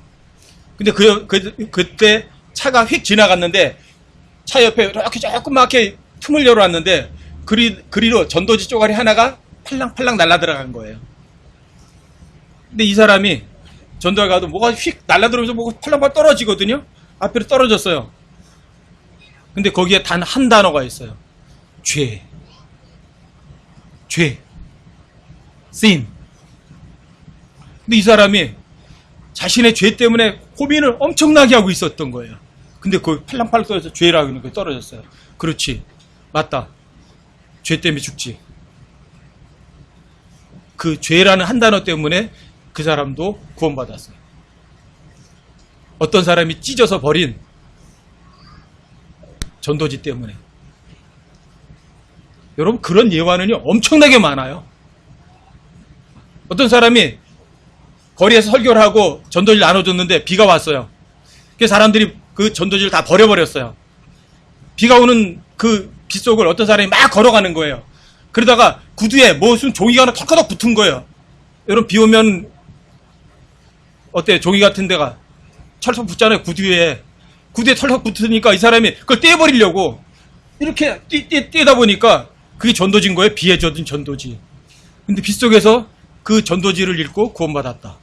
근데 그때 차가 휙 지나갔는데 차 옆에 이렇게 조그맣게 틈을 열어놨는데 그리로 전도지 쪼가리 하나가 팔랑팔랑 날라 들어간 거예요. 근데 이 사람이 전도에 가도 뭐가 휙 날라 들어오면서 뭐가 팔랑팔랑 떨어지거든요. 앞으로 떨어졌어요. 근데 거기에 단 한 단어가 있어요. 죄. sin. 근데 이 사람이 자신의 죄 때문에 고민을 엄청나게 하고 있었던 거예요. 근데 거기 팔랑팔랑 떨어져서 죄라고 하는 게 떨어졌어요. 그렇지. 맞다. 죄 때문에 죽지. 그 죄라는 한 단어 때문에 그 사람도 구원받았어요. 어떤 사람이 찢어서 버린 전도지 때문에. 여러분, 그런 예화는요, 엄청나게 많아요. 어떤 사람이 거리에서 설교를 하고 전도지를 나눠줬는데 비가 왔어요. 그래서 사람들이 그 전도지를 다 버려버렸어요. 비가 오는 그 빗속을 어떤 사람이 막 걸어가는 거예요. 그러다가 구두에 무슨 종이가 하나 턱턱 붙은 거예요. 여러분, 비 오면 어때요? 종이 같은 데가 철썩 붙잖아요. 구두에 털썩 붙으니까 이 사람이 그걸 떼버리려고 이렇게 떼다 보니까 그게 전도지인 거예요. 비에 젖은 전도지. 근데 빗속에서 그 전도지를 읽고 구원받았다.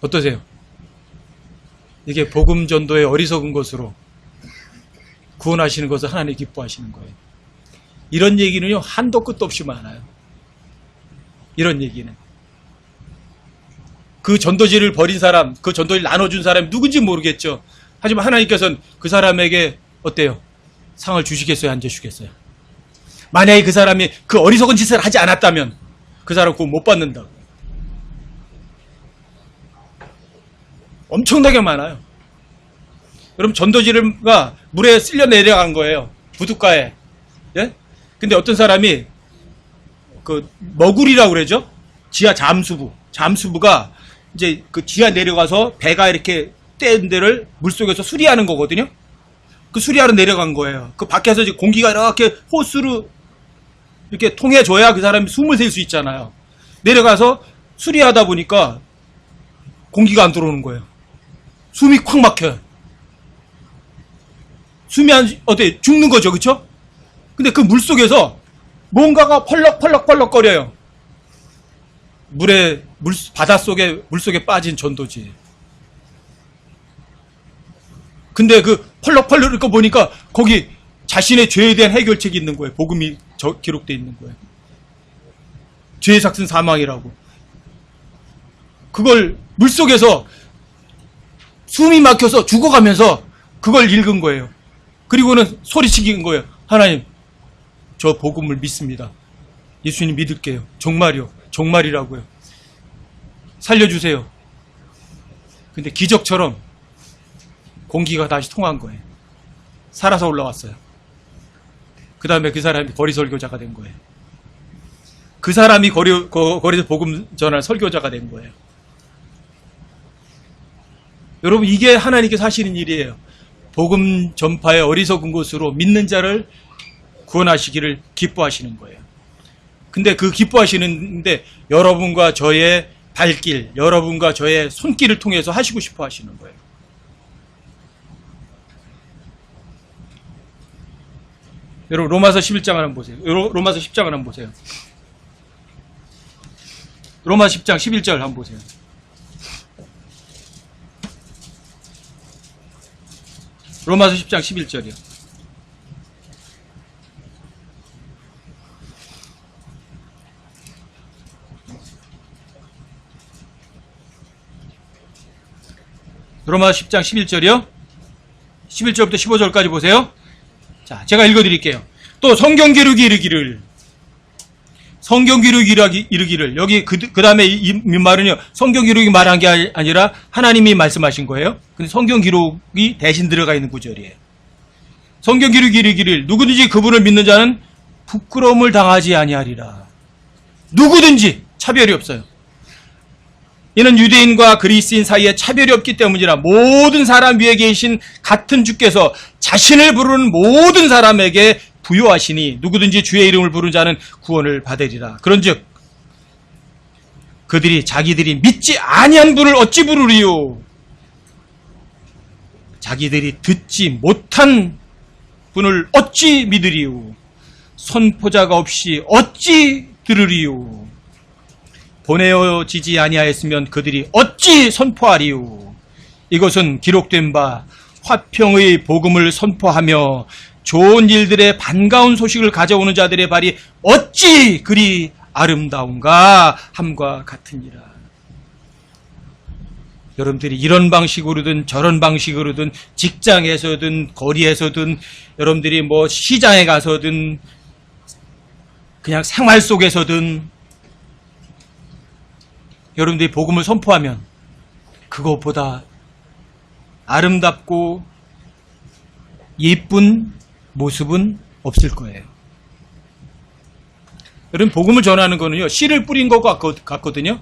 어떠세요? 이게 복음 전도의 어리석은 것으로 구원하시는 것을 하나님 기뻐하시는 거예요. 이런 얘기는요, 한도 끝도 없이 많아요. 이런 얘기는. 그 전도지를 버린 사람, 그 전도지를 나눠준 사람이 누군지 모르겠죠. 하지만 하나님께서는 그 사람에게 어때요? 상을 주시겠어요? 안 주시겠어요? 만약에 그 사람이 그 어리석은 짓을 하지 않았다면 그 사람 구원 못 받는다. 엄청나게 많아요. 여러분, 전도지가 물에 쓸려 내려간 거예요. 부둣가에. 예? 근데 어떤 사람이 그 머구리라고 그러죠? 지하 잠수부가 이제 그 지하 내려가서 배가 이렇게 뗀 데를 물속에서 수리하는 거거든요. 그 수리하러 내려간 거예요. 그 밖에서 이제 공기가 이렇게 호스로 이렇게 통해줘야 그 사람이 숨을 쉴 수 있잖아요. 내려가서 수리하다 보니까 공기가 안 들어오는 거예요. 숨이 콱 막혀요. 숨이 죽는 거죠, 그쵸? 근데 그 물속에서 뭔가가 펄럭펄럭거려요. 바닷속에, 물속에 빠진 전도지. 근데 그 펄럭펄럭 이거 보니까 거기 자신의 죄에 대한 해결책이 있는 거예요. 복음이 기록되어 있는 거예요. 죄의 삭은 사망이라고. 그걸 물속에서 숨이 막혀서 죽어가면서 그걸 읽은 거예요. 그리고는 소리치긴 거예요. 하나님, 저 복음을 믿습니다. 예수님 믿을게요. 정말이요. 정말이라고요. 살려주세요. 근데 기적처럼 공기가 다시 통한 거예요. 살아서 올라왔어요. 그 다음에 그 사람이 거리 설교자가 된 거예요. 그 사람이 거리에서 복음 전할 설교자가 된 거예요. 여러분, 이게 하나님께서 하시는 일이에요. 복음 전파의 어리석은 것으로 믿는 자를 구원하시기를 기뻐하시는 거예요. 근데 그 기뻐하시는데 여러분과 저의 발길, 여러분과 저의 손길을 통해서 하시고 싶어 하시는 거예요. 여러분, 로마서 11장 한번 보세요. 로마서 10장 한번 보세요. 로마서 10장 11절 한번 보세요. 로마서 10장 11절이요. 로마서 10장 11절이요. 11절부터 15절까지 보세요. 자, 제가 읽어드릴게요. 또 성경 기록이 이르기를, 여기 그 다음에 이 말은요, 성경 기록이 말한 게 아니라 하나님이 말씀하신 거예요. 근데 성경 기록이 대신 들어가 있는 구절이에요. 성경 기록이 이르기를, 누구든지 그분을 믿는 자는 부끄러움을 당하지 아니하리라. 누구든지 차별이 없어요. 이는 유대인과 그리스인 사이에 차별이 없기 때문이라 모든 사람 위에 계신 같은 주께서 자신을 부르는 모든 사람에게 부요하시니 누구든지 주의 이름을 부르는 자는 구원을 받으리라. 그런즉 그들이 자기들이 믿지 아니한 분을 어찌 부르리요? 자기들이 듣지 못한 분을 어찌 믿으리요? 선포자가 없이 어찌 들으리요? 보내어지지 아니하였으면 그들이 어찌 선포하리요? 이것은 기록된 바 화평의 복음을 선포하며 좋은 일들의 반가운 소식을 가져오는 자들의 발이 어찌 그리 아름다운가 함과 같으니라. 여러분들이 이런 방식으로든 저런 방식으로든 직장에서든 거리에서든 여러분들이 뭐 시장에 가서든 그냥 생활 속에서든 여러분들이 복음을 선포하면 그것보다 아름답고 예쁜 모습은 없을 거예요. 여러분, 복음을 전하는 거는요, 씨를 뿌린 것 같거든요.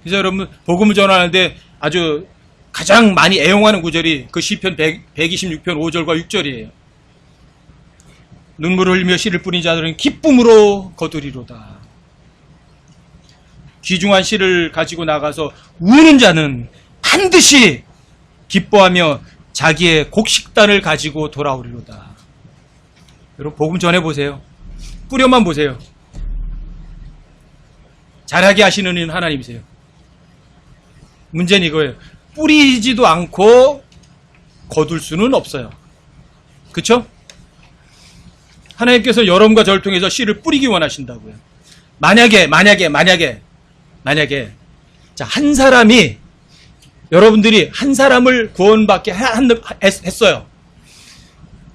그래서 여러분, 복음을 전하는데 아주 가장 많이 애용하는 구절이 그 시편 126편 5절과 6절이에요. 눈물을 흘리며 씨를 뿌린 자들은 기쁨으로 거두리로다. 귀중한 씨를 가지고 나가서 우는 자는 반드시 기뻐하며 자기의 곡식단을 가지고 돌아오리로다. 여러분, 복음 전해보세요. 뿌려만 보세요. 잘하게 하시는 이는 하나님이세요. 문제는 이거예요. 뿌리지도 않고 거둘 수는 없어요. 그쵸? 하나님께서 여러분과 저를 통해서 씨를 뿌리기 원하신다고요. 만약에 자, 한 사람이, 여러분들이 한 사람을 구원받게 했어요.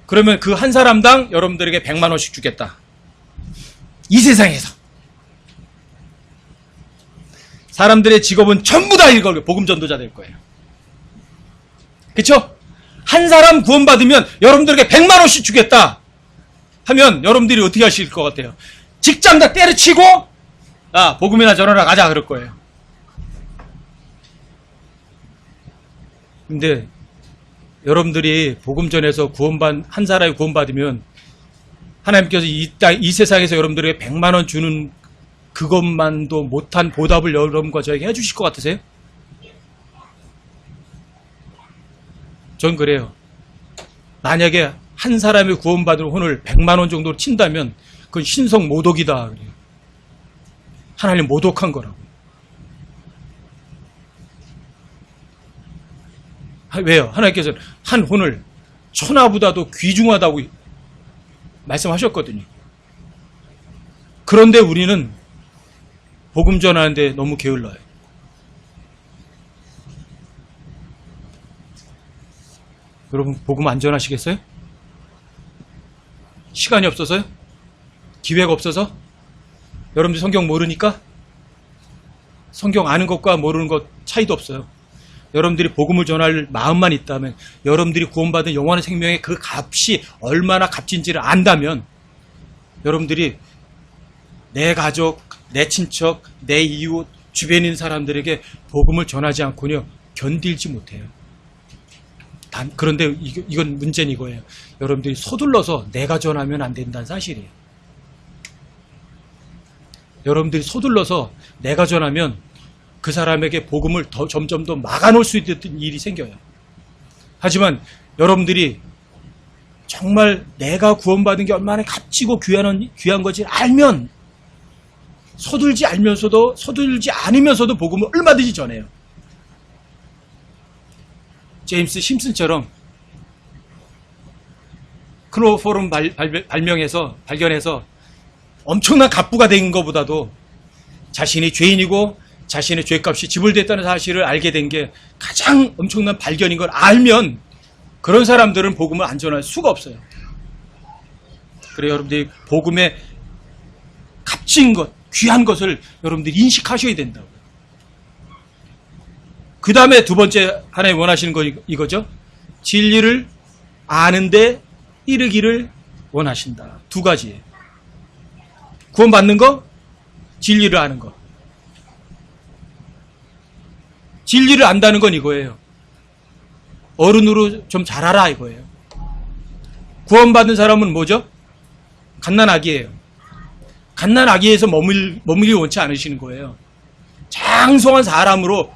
그러면 그 한 사람당 여러분들에게 100만 원씩 주겠다. 이 세상에서. 사람들의 직업은 전부 다 이걸 복음 전도자 될 거예요. 그쵸? 한 사람 구원받으면 여러분들에게 100만 원씩 주겠다 하면 여러분들이 어떻게 하실 것 같아요? 직장 다 때려치고 복음이나 전하러 가자 그럴 거예요. 근데 여러분들이 복음 전해서 한 사람이 구원받으면 하나님께서 이 세상에서 여러분들에게 100만 원 주는 그것만도 못한 보답을 여러분과 저에게 해주실 것 같으세요? 전 그래요. 만약에 한 사람이 구원받을 혼을 100만 원 정도로 친다면 그건 신성 모독이다. 그래요. 하나님 모독한 거라고. 왜요? 하나님께서는 한 혼을 천하보다도 귀중하다고 말씀하셨거든요. 그런데 우리는 복음 전하는데 너무 게을러요. 여러분, 복음 안 전하시겠어요? 시간이 없어서요? 기회가 없어서? 여러분들 성경 모르니까? 성경 아는 것과 모르는 것 차이도 없어요. 여러분들이 복음을 전할 마음만 있다면, 여러분들이 구원받은 영원한 생명의 그 값이 얼마나 값진지를 안다면, 여러분들이 내 가족, 내 친척, 내 이웃, 주변에 있는 사람들에게 복음을 전하지 않고는 견딜지 못해요. 그런데 이건 문제는 이거예요. 여러분들이 서둘러서 내가 전하면 안 된다는 사실이에요. 여러분들이 서둘러서 내가 전하면 그 사람에게 복음을 점점 더 막아놓을 수 있는 일이 생겨요. 하지만 여러분들이 정말 내가 구원받은 게 얼마나 값지고 귀한 건지 알면, 서둘지 않으면서도 복음을 얼마든지 전해요. 제임스 심슨처럼 클로로폼 발견해서 엄청난 갑부가 된 것보다도 자신이 죄인이고 자신의 죄값이 지불됐다는 사실을 알게 된 게 가장 엄청난 발견인 걸 알면, 그런 사람들은 복음을 안 전할 수가 없어요. 그래, 여러분들이 복음의 값진 것, 귀한 것을 여러분들이 인식하셔야 된다고요. 그 다음에 두 번째 하나님 원하시는 거 이거죠. 진리를 아는데 이르기를 원하신다. 두 가지예요. 구원받는 거, 진리를 아는 거. 진리를 안다는 건 이거예요. 어른으로 좀 잘하라 이거예요. 구원받은 사람은 뭐죠? 갓난아기예요. 갓난아기에서 머물기 원치 않으시는 거예요. 장성한 사람으로,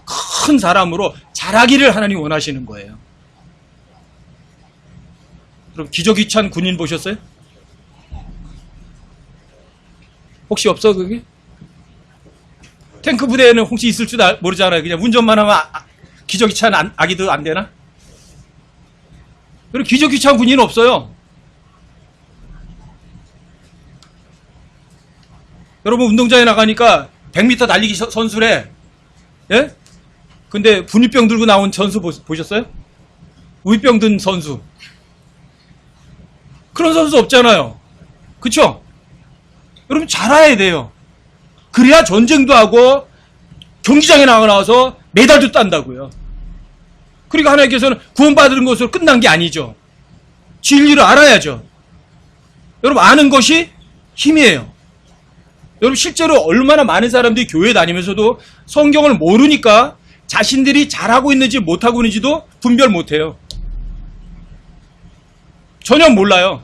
큰 사람으로 자라기를 하나님 원하시는 거예요. 그럼 기저귀찬 군인 보셨어요? 혹시 없어 그게? 탱크 부대에는 혹시 있을 줄 모르잖아요. 그냥 운전만 하면 기저귀찬 아기도 안 되나? 그리고 기저귀찬 군인은 없어요. 여러분, 운동장에 나가니까 100m 달리기 선수래. 예? 근데 분유병 들고 나온 선수 보셨어요? 우유병 든 선수. 그런 선수 없잖아요. 그쵸? 여러분, 잘해야 돼요. 그래야 전쟁도 하고 경기장에 나와서 메달도 딴다고요. 그러니까 하나님께서는 구원받은 것으로 끝난 게 아니죠. 진리를 알아야죠. 여러분, 아는 것이 힘이에요. 여러분, 실제로 얼마나 많은 사람들이 교회 다니면서도 성경을 모르니까 자신들이 잘하고 있는지 못하고 있는지도 분별 못해요. 전혀 몰라요.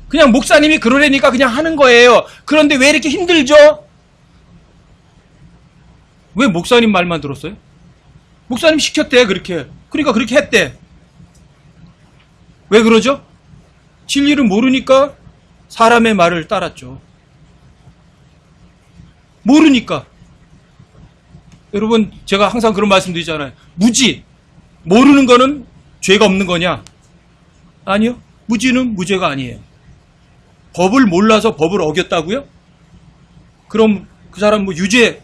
그냥 목사님이 그러려니까 그냥 하는 거예요. 그런데 왜 이렇게 힘들죠? 왜 목사님 말만 들었어요? 목사님 시켰대, 그렇게. 그러니까 그렇게 했대. 왜 그러죠? 진리를 모르니까 사람의 말을 따랐죠. 모르니까. 여러분, 제가 항상 그런 말씀 드리잖아요. 무지. 모르는 거는 죄가 없는 거냐? 아니요. 무지는 무죄가 아니에요. 법을 몰라서 법을 어겼다고요? 그럼 그 사람 뭐 유죄,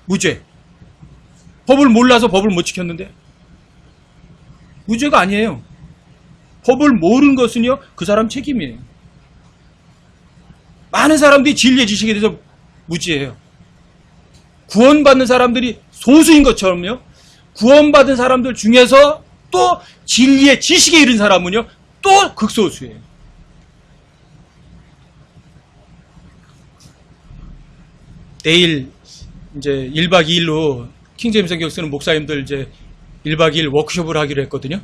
무죄. 법을 몰라서 법을 못 지켰는데? 무죄가 아니에요. 법을 모르는 것은요, 그 사람 책임이에요. 많은 사람들이 진리의 지식에 대해서 무지해요. 구원받는 사람들이 소수인 것처럼요, 구원받은 사람들 중에서 또 진리의 지식에 이른 사람은요, 또 극소수예요. 내일 이제 1박 2일로 킹제임스 성경 쓰는 목사님들 이제 1박 2일 워크숍을 하기로 했거든요.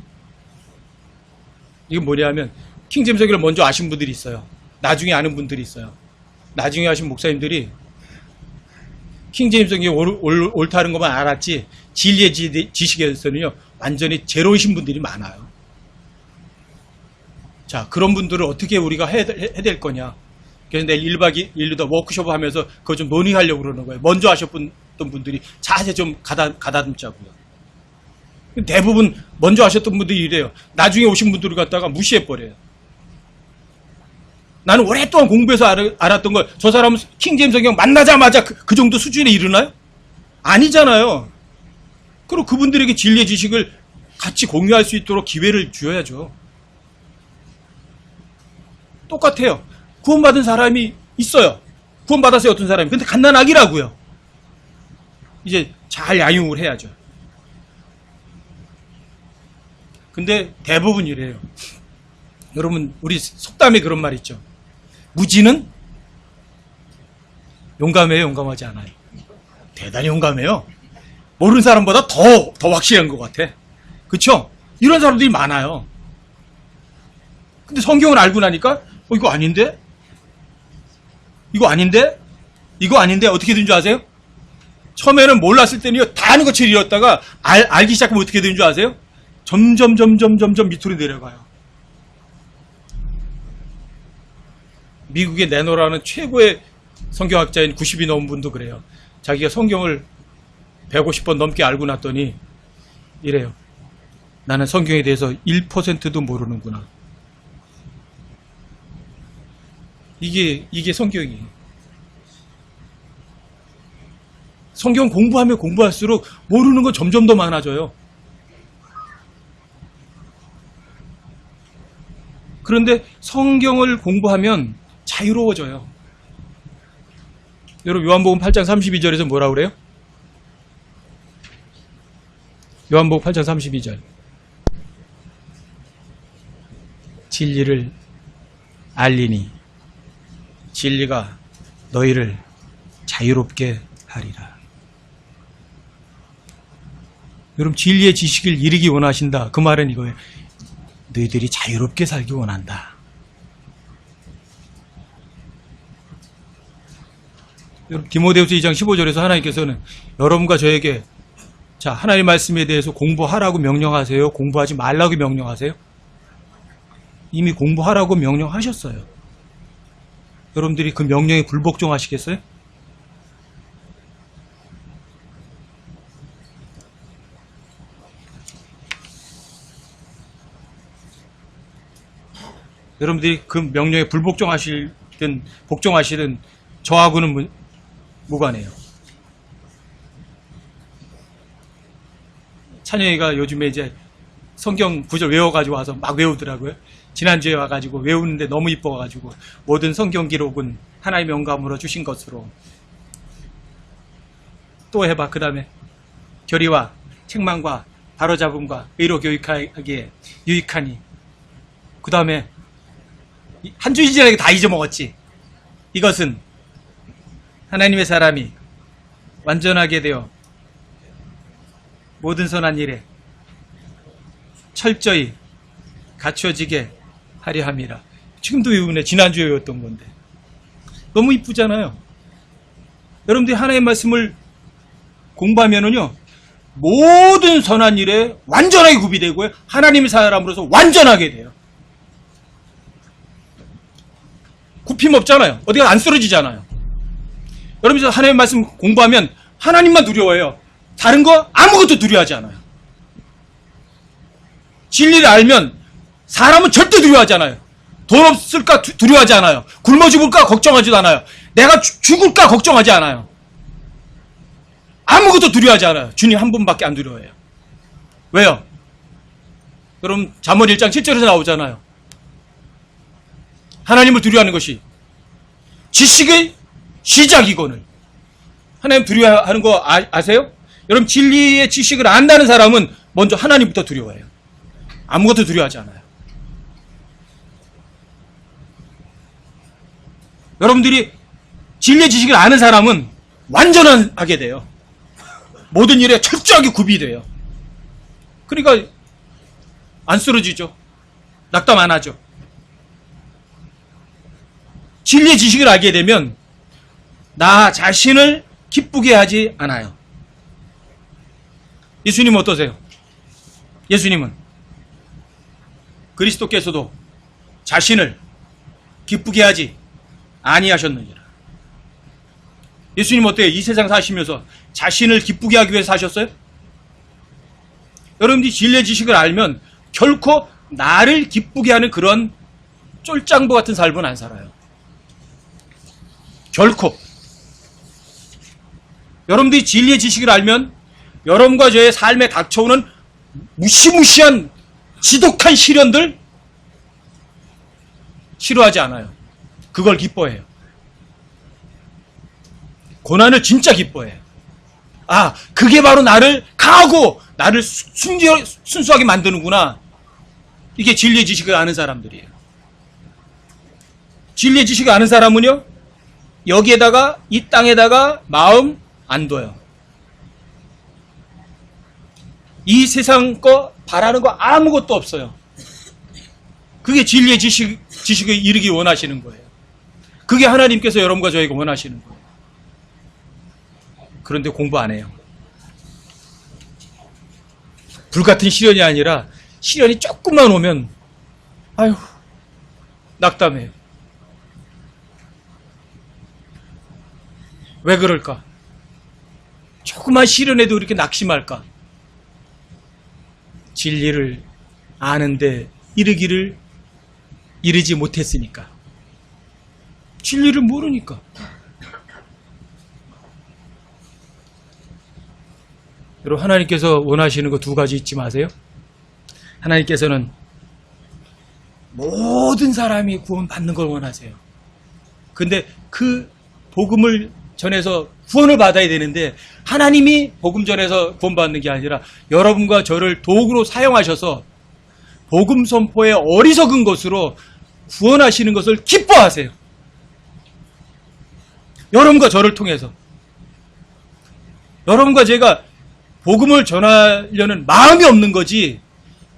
이건 뭐냐면 킹제임스 성경을 먼저 아신 분들이 있어요. 나중에 아는 분들이 있어요. 나중에 아신 목사님들이 킹제임스 성경이 옳다는 것만 알았지 진리의 지식에서는요 완전히 제로이신 분들이 많아요. 자, 그런 분들을 어떻게 우리가 해야 될 거냐. 그래서 내일 1박 2일 더 워크숍을 하면서 그거 좀 논의하려고 그러는 거예요. 먼저 하셨던 분들이 자세 좀 가다듬자고요. 대부분 먼저 하셨던 분들이 이래요. 나중에 오신 분들을 갖다가 무시해버려요. 나는 오랫동안 공부해서 알았던 걸 저 사람은 킹제임스 성경 만나자마자 그 정도 수준에 이르나요? 아니잖아요. 그리고 그분들에게 진리의 지식을 같이 공유할 수 있도록 기회를 주어야죠. 똑같아요. 구원받은 사람이 있어요. 구원받았어요, 어떤 사람이. 근데 갓난아기라고요. 이제 잘 양육을 해야죠. 근데 대부분 이래요. 여러분, 우리 속담에 그런 말 있죠. 무지는 용감해요, 용감하지 않아요? 대단히 용감해요. 모르는 사람보다 더 확실한 것 같아. 그쵸? 이런 사람들이 많아요. 근데 성경을 알고 나니까 이거 아닌데? 이거 아닌데? 이거 아닌데? 어떻게 된 줄 아세요? 처음에는 몰랐을 때는요, 다 아는 것처럼 이뤘다가 알기 시작하면 어떻게 되는 줄 아세요? 점점 밑으로 내려가요. 미국의 내노라는 최고의 성경학자인 90이 넘은 분도 그래요. 자기가 성경을 150번 넘게 알고 났더니 이래요. 나는 성경에 대해서 1%도 모르는구나. 이게 성경이에요. 성경 공부하면 공부할수록 모르는 건 점점 더 많아져요. 그런데 성경을 공부하면 자유로워져요. 여러분, 요한복음 8장 32절에서 뭐라고 그래요? 요한복음 8장 32절. 진리를 알리니 진리가 너희를 자유롭게 하리라. 여러분, 진리의 지식을 이루기 원하신다. 그 말은 이거예요. 너희들이 자유롭게 살기 원한다. 여러분, 디모데후서 2장 15절에서 하나님께서는 여러분과 저에게 자, 하나님의 말씀에 대해서 공부하라고 명령하세요? 공부하지 말라고 명령하세요? 이미 공부하라고 명령하셨어요. 여러분들이 그 명령에 불복종하시겠어요? 여러분들이 그 명령에 불복종하시든 복종하시든 저하고는 무관해요. 찬영이가 요즘에 이제 성경 구절 외워가지고 와서 막 외우더라고요. 지난주에 와가지고 외우는데 너무 이뻐가지고 모든 성경 기록은 하나님의 영감으로 주신 것으로 또 해봐. 그 다음에 결의와 책망과 바로잡음과 의로 교육하기에 유익하니 그 다음에 한 주 이전에 다 잊어먹었지. 이것은 하나님의 사람이 완전하게 되어 모든 선한 일에 철저히 갖춰지게 하려 함이라. 지금도 외우네. 지난주에 외웠던 건데. 너무 이쁘잖아요. 여러분들이 하나님의 말씀을 공부하면은요, 모든 선한 일에 완전하게 구비되고요, 하나님의 사람으로서 완전하게 돼요. 굽힘 없잖아요. 어디가 안 쓰러지잖아요. 여러분들 하나님의 말씀 공부하면 하나님만 두려워해요. 다른 거 아무것도 두려워하지 않아요. 진리를 알면 사람은 절대 두려워하지 않아요. 돈 없을까 두려워하지 않아요. 굶어 죽을까 걱정하지도 않아요. 내가 죽을까 걱정하지 않아요. 아무것도 두려워하지 않아요. 주님 한 분밖에 안 두려워해요. 왜요? 여러분, 잠언 1장 7절에서 나오잖아요. 하나님을 두려워하는 것이 지식의 시작이거늘. 하나님 두려워하는 거 아세요? 여러분, 진리의 지식을 안다는 사람은 먼저 하나님부터 두려워해요. 아무것도 두려워하지 않아요. 여러분들이 진리의 지식을 아는 사람은 완전하게 돼요. 모든 일에 철저하게 구비돼요. 그러니까 안 쓰러지죠. 낙담 안 하죠. 진리의 지식을 알게 되면 나 자신을 기쁘게 하지 않아요. 예수님은 어떠세요? 예수님은 그리스도께서도 자신을 기쁘게 하지 아니하셨느니라. 예수님 어때요? 이 세상 사시면서 자신을 기쁘게 하기 위해서 사셨어요? 여러분들이 진리의 지식을 알면 결코 나를 기쁘게 하는 그런 쫄짱보 같은 삶은 안 살아요. 결코. 여러분들이 진리의 지식을 알면 여러분과 저의 삶에 닥쳐오는 무시무시한 지독한 시련들 싫어하지 않아요. 그걸 기뻐해요. 고난을 진짜 기뻐해요. 아, 그게 바로 나를 강하고 나를 순수하게 만드는구나. 이게 진리의 지식을 아는 사람들이에요. 진리의 지식을 아는 사람은요, 여기에다가, 이 땅에다가 마음 안 둬요. 이 세상 거 바라는 거 아무것도 없어요. 그게 진리의 지식에 이르기 원하시는 거예요. 그게 하나님께서 여러분과 저에게 원하시는 거예요. 그런데 공부 안 해요. 불같은 시련이 아니라 시련이 조금만 오면 아유 낙담해요. 왜 그럴까? 조그만 시련에도 이렇게 낙심할까? 진리를 아는데 이르지 못했으니까. 진리를 모르니까. 여러분, 하나님께서 원하시는 거 두 가지 잊지 마세요. 하나님께서는 모든 사람이 구원받는 걸 원하세요. 근데 그 복음을 전해서 구원을 받아야 되는데 하나님이 복음 전해서 구원받는 게 아니라 여러분과 저를 도구로 사용하셔서 복음 선포의 어리석은 것으로 구원하시는 것을 기뻐하세요. 여러분과 저를 통해서. 여러분과 제가 복음을 전하려는 마음이 없는 거지,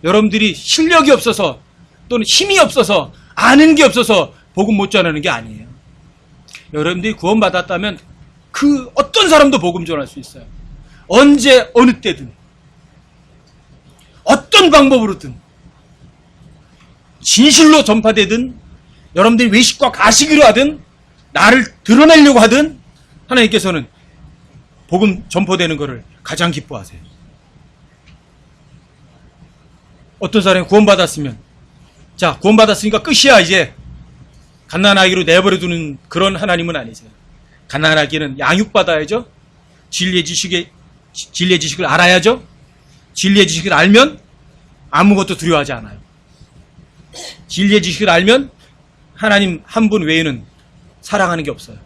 여러분들이 실력이 없어서 또는 힘이 없어서 아는 게 없어서 복음 못 전하는 게 아니에요. 여러분들이 구원받았다면 그 어떤 사람도 복음 전할 수 있어요. 언제 어느 때든 어떤 방법으로든 진실로 전파되든 여러분들이 외식과 가시기로 하든 나를 드러내려고 하든 하나님께서는 복음 전포되는 것을 가장 기뻐하세요. 어떤 사람이 구원받았으면 자, 구원받았으니까 끝이야 이제 갓난아기로 내버려 두는 그런 하나님은 아니세요. 갓난아기는 양육받아야죠. 진리의 지식을 알아야죠. 진리의 지식을 알면 아무것도 두려워하지 않아요. 진리의 지식을 알면 하나님 한 분 외에는 사랑하는 게 없어요.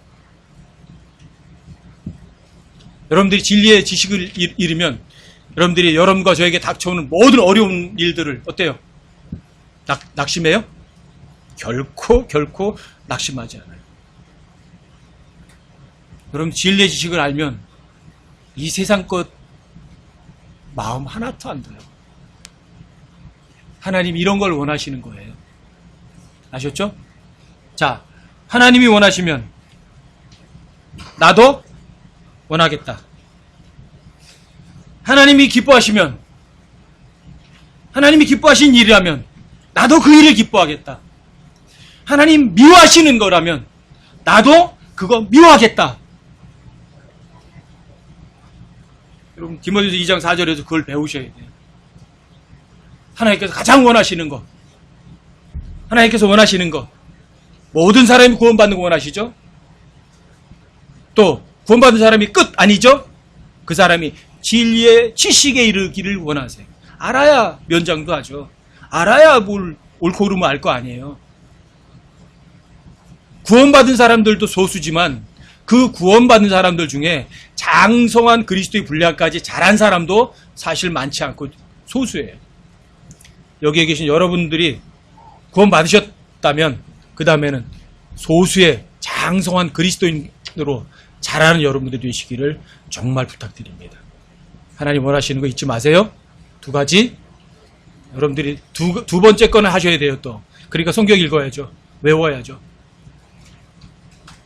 여러분들이 진리의 지식을 잃으면 여러분들이 여러분과 저에게 닥쳐오는 모든 어려운 일들을 어때요? 낙심해요? 결코 낙심하지 않아요. 여러분 진리의 지식을 알면 이 세상 것 마음 하나도 안 들어요. 하나님 이런 걸 원하시는 거예요. 아셨죠? 자, 하나님이 원하시면 나도 원하겠다. 하나님이 기뻐하시면, 하나님이 기뻐하신 일이라면 나도 그 일을 기뻐하겠다. 하나님 미워하시는 거라면 나도 그거 미워하겠다. 여러분 디모데후서 2장 4절에서 그걸 배우셔야 돼요. 하나님께서 가장 원하시는 거, 하나님께서 원하시는 거, 모든 사람이 구원받는 거 원하시죠? 또 구원받은 사람이 끝 아니죠? 그 사람이 진리의 지식에 이르기를 원하세요. 알아야 면장도 하죠. 알아야 뭘 옳고 그름을 알 거 아니에요. 구원받은 사람들도 소수지만 그 구원받은 사람들 중에 장성한 그리스도의 분량까지 잘한 사람도 사실 많지 않고 소수예요. 여기에 계신 여러분들이 구원받으셨다면 그 다음에는 소수의 장성한 그리스도인으로 잘하는 여러분들이 되시기를 정말 부탁드립니다. 하나님 원하시는 거 잊지 마세요. 두 가지. 여러분들이 두 번째 거는 하셔야 돼요 또. 그러니까 성경 읽어야죠. 외워야죠.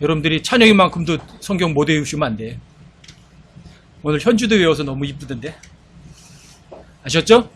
여러분들이 찬영이만큼도 성경 못 외우시면 안 돼요. 오늘 현주도 외워서 너무 이쁘던데. 아셨죠?